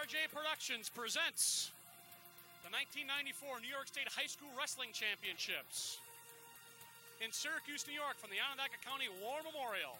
RJ Productions presents the 1994 New York State High School Wrestling Championships in Syracuse, New York, from the Onondaga County War Memorial.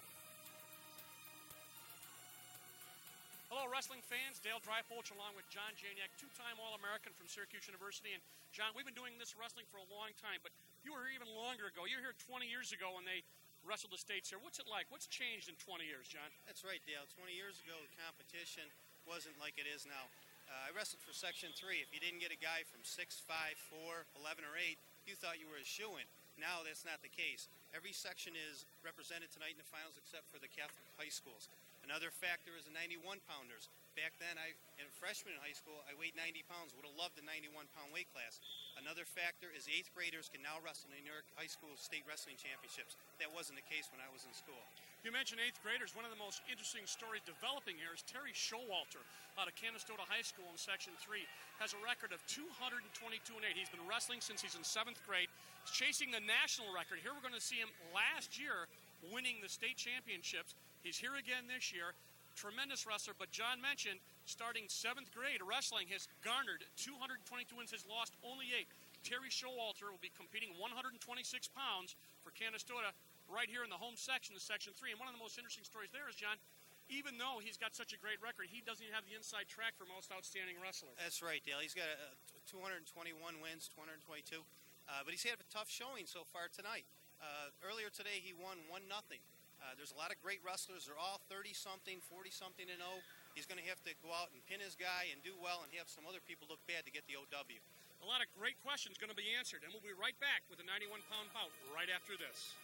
Hello, wrestling fans. Dale Drypolch along with John Janiak, two-time All-American from Syracuse University. And John, we've been doing this wrestling for a long time, but you were here even longer ago. You were here 20 years ago when they wrestled the states here. What's it like? What's changed in 20 years, John? That's right, Dale. 20 years ago, the competition wasn't like it is now. I wrestled for Section 3. If you didn't get a guy from 6, 5, 4, 11, or 8, you thought you were a shoo-in. Now that's not the case. Every section is represented tonight in the finals except for the Catholic high schools. Another factor is the 91-pounders. Back then, in freshman in high school, I weighed 90 pounds. Would have loved the 91-pound weight class. Another factor is 8th graders can now wrestle in the New York High School State Wrestling Championships. That wasn't the case when I was in school. You mentioned 8th graders. One of the most interesting stories developing here is Terry Showalter out of Canastota High School in Section 3. Has a record of 222-8. He's been wrestling since he's in 7th grade. He's chasing the national record. Here we're going to see him last year winning the state championships. He's here again this year. Tremendous wrestler, but John mentioned starting 7th grade wrestling has garnered 222 wins, has lost only 8. Terry Showalter will be competing 126 pounds for Canastota right here in the home section of Section 3. And one of the most interesting stories there is, John, even though he's got such a great record, he doesn't even have the inside track for most outstanding wrestlers. That's right, Dale. He's got 221 wins, 222. But he's had a tough showing so far tonight. Earlier today, he won 1-0. There's a lot of great wrestlers. They're all 30-something, 40-something and 0. He's going to have to go out and pin his guy and do well and have some other people look bad to get the OW. A lot of great questions going to be answered, and we'll be right back with the 91-pound bout right after this.